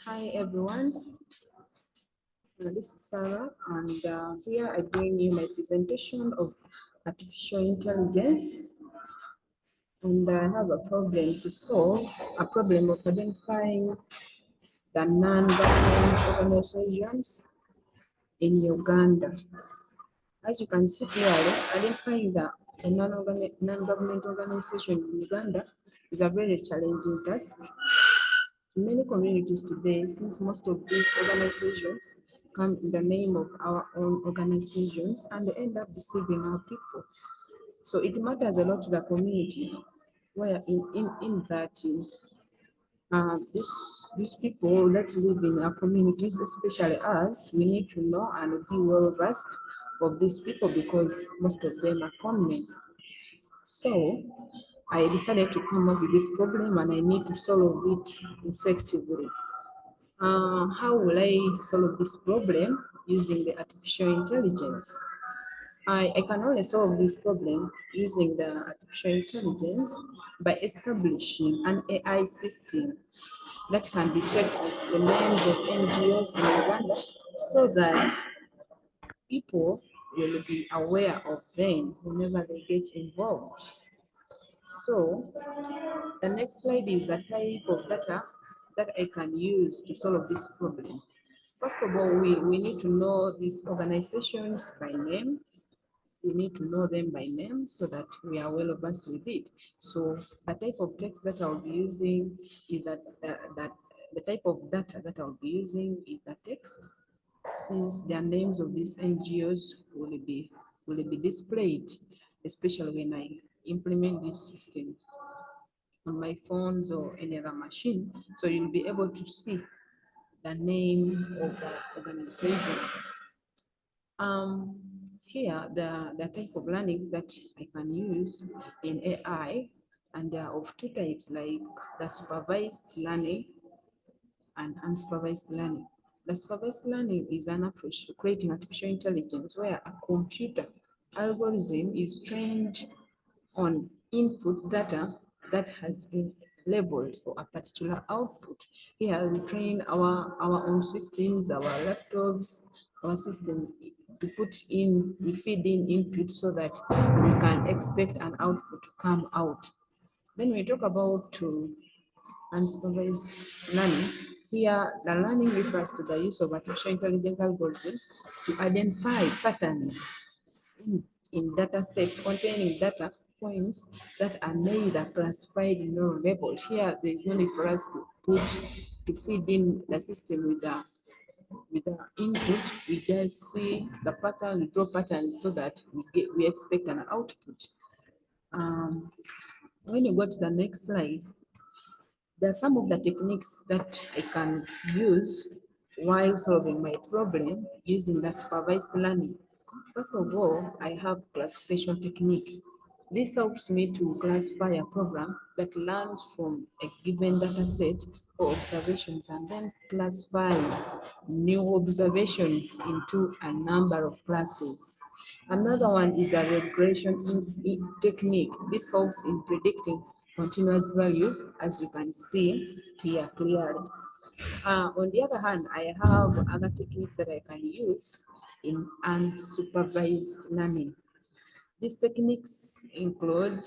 Hi everyone, this is Sarah, and here I bring you my presentation of artificial intelligence. And I have a problem to solve, a problem of identifying the non-government organizations in Uganda. As you can see clearly, identifying the non-government organization in Uganda is a very challenging task. In many communities today, since most of these organizations come in the name of our own organizations and they end up deceiving our people. So it matters a lot to the community where in that these people that live in our communities, especially us, we need to know and be well versed of these people because most of them are conmen. So I decided to come up with this problem and I need to solve it effectively. How will I solve this problem using the artificial intelligence? I can only solve this problem using the artificial intelligence by establishing an AI system that can detect the names of NGOs in Uganda so that people will be aware of them whenever they get involved. So the next slide is the type of data that I can use to solve this problem. First of all, we need to know these organizations by name. We need to know them by name so that we are well versed with it. So the type of text that I'll be using is that the type of data that I'll be using is the text, since the names of these NGOs will be displayed, especially when I implement this system on my phones or any other machine. So you'll be able to see the name of the organization. Here, the type of learnings that I can use in AI, and they are of two types, like the supervised learning and unsupervised learning. The supervised learning is an approach to creating artificial intelligence where a computer algorithm is trained on input data that has been labeled for a particular output. Here we train our own systems, our laptops, our system to put in, we feed in input so that we can expect an output to come out. Then we talk about unsupervised learning. Here, the learning refers to the use of artificial intelligence algorithms to identify patterns in data sets containing data points that are neither classified nor labeled. Here, there is no need for us to feed in the system with the input. We just see the pattern, we draw patterns so that we expect an output. When you go to the next slide, there are some of the techniques that I can use while solving my problem using the supervised learning. First of all, I have classification technique. This helps me to classify a program that learns from a given data set or observations and then classifies new observations into a number of classes. Another one is a regression technique. This helps in predicting continuous values, as you can see here clearly. On the other hand, I have other techniques that I can use in unsupervised learning. These techniques include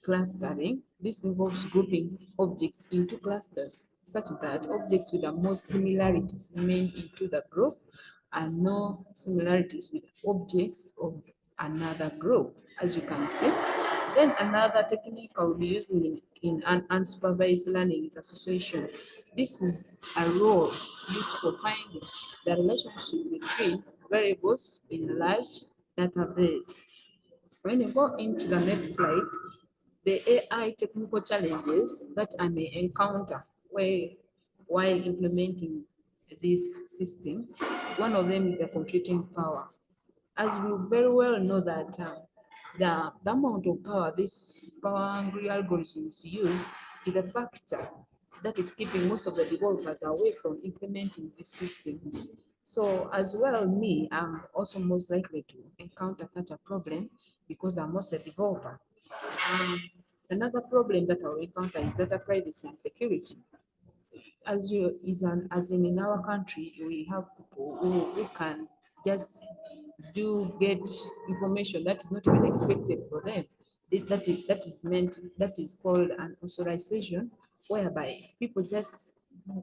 clustering. This involves grouping objects into clusters such that objects with the most similarities remain into the group and no similarities with objects of another group, as you can see. Then another technique I'll be using in an unsupervised learning is association. This is a rule used for finding the relationship between variables in a large database. When you go into the next slide, the AI technical challenges that I may encounter while implementing this system, one of them is the computing power. As we very well know that the amount of power these power-hungry algorithms use is a factor that is keeping most of the developers away from implementing these systems. So as well, me, I'm also most likely to encounter such a problem because I'm also a developer. Another problem that I'll encounter is data privacy and security. as in our country, we have people who can just get information that is not even expected for them. That is meant, that is called an authorization, whereby people just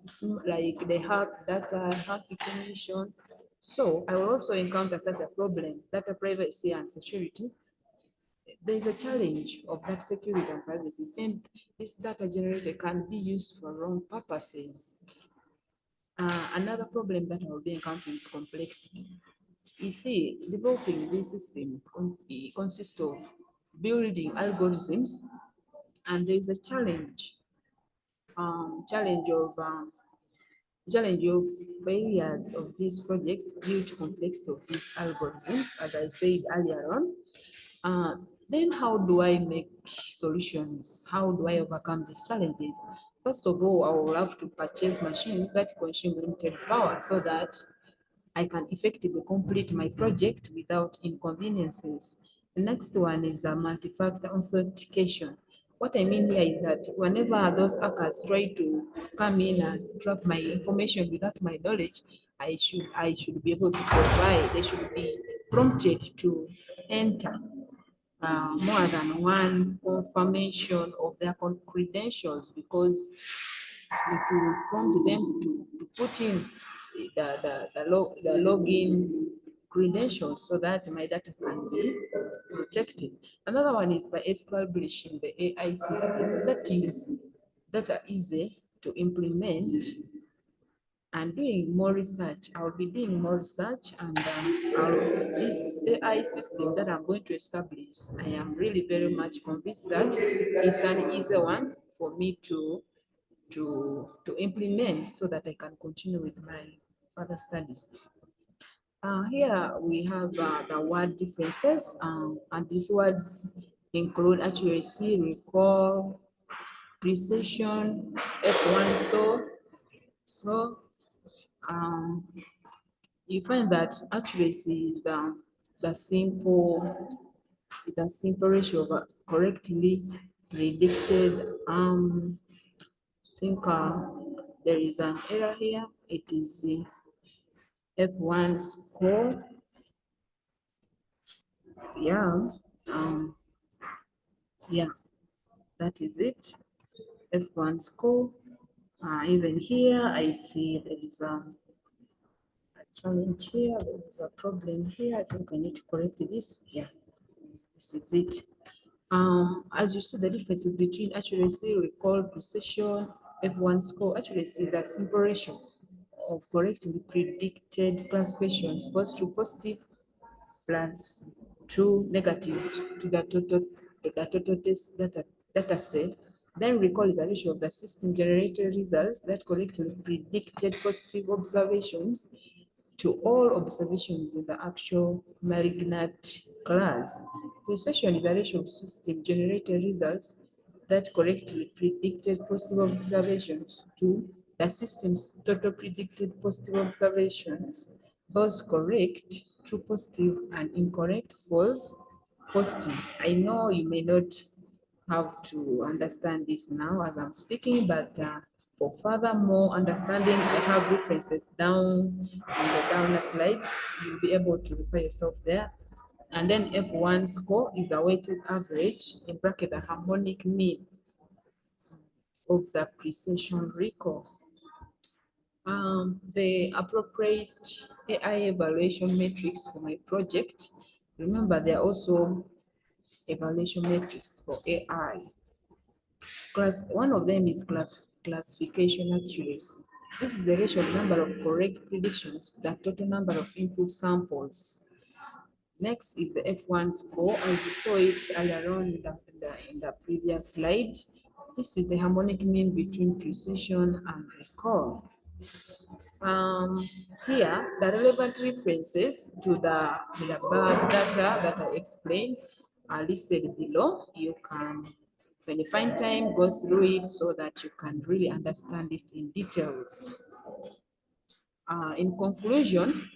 seem like they have data, have information. So I will also encounter such a problem, data privacy and security. There is a challenge of that security and privacy, since this data generated can be used for wrong purposes. Another problem that I will be encountering is complexity. You see, developing this system consists of building algorithms, and there is a challenge of failures of these projects due to complexity of these algorithms, as I said earlier on. Uh, then how do I make solutions? How do I overcome these challenges? First of all, I will have to purchase machines that consume limited power so that I can effectively complete my project without inconveniences. The next one is a multi-factor authentication. What I mean here is that whenever those hackers try to come in and track my information without my knowledge, I should be able to provide, they should be prompted to enter more than one confirmation of their credentials, because it will prompt them to put in the login credentials so that my data can be protected. Another one is by establishing the AI system that are easy to implement, and doing more research. I'll be doing more research, and this AI system that I'm going to establish, I am really very much convinced that it's an easy one for me to implement so that I can continue with my further studies. Here we have the word differences, and these words include accuracy, recall, precision, F1, so um, you find that accuracy is the simple ratio of correctly predicted. I think there is an error here. It is the F1 score. Yeah, um, yeah, that is it. F1 score. Even here, I see there is a challenge here. There is a problem here. I think I need to correct this. Yeah, this is it. As you see, the difference between accuracy, recall, precision, F1 score. Accuracy is the simple ratio of correctly predicted classifications, positive plus true negative to the total test data set. Then recall is a ratio of the system generated results that collectively predicted positive observations to all observations in the actual malignant class. Precision is the ratio of system generated results that correctly predicted positive observations to the system's total predicted positive observations, both correct, true positive, and incorrect, false positives. I know you may not have to understand this now as I'm speaking, but for further more understanding, I have references down in the downer slides. You'll be able to refer yourself there. And then F1 score is a weighted average, in bracket the harmonic mean of the precision recall. The appropriate AI evaluation metrics for my project. Remember, there are also evaluation metrics for AI. One of them is classification accuracy. This is the ratio of number of correct predictions to the total number of input samples. Next is the F1 score, as you saw it earlier on in the previous slide. This is the harmonic mean between precision and recall. Here, the relevant references to the above data that I explained are listed below. You can, when you find time, go through it so that you can really understand it in details. In conclusion,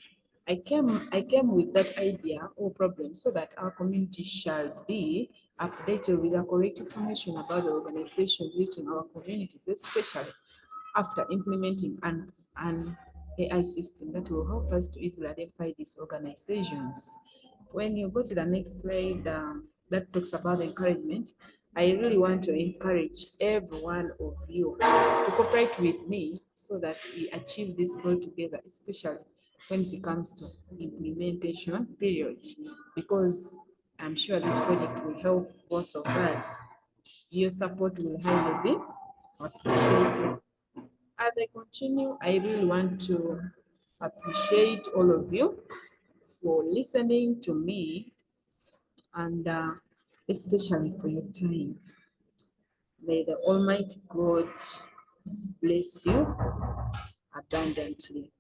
I came with that idea or problem so that our community shall be updated with the correct information about the organization reaching our communities, especially after implementing an AI system that will help us to easily identify these organizations. When you go to the next slide, that talks about encouragement, I really want to encourage every one of you to cooperate with me so that we achieve this goal together, especially when it comes to implementation period, because I'm sure this project will help both of us. Your support will highly be appreciated. As I continue, I really want to appreciate all of you for listening to me and especially for your time. May the Almighty God bless you abundantly.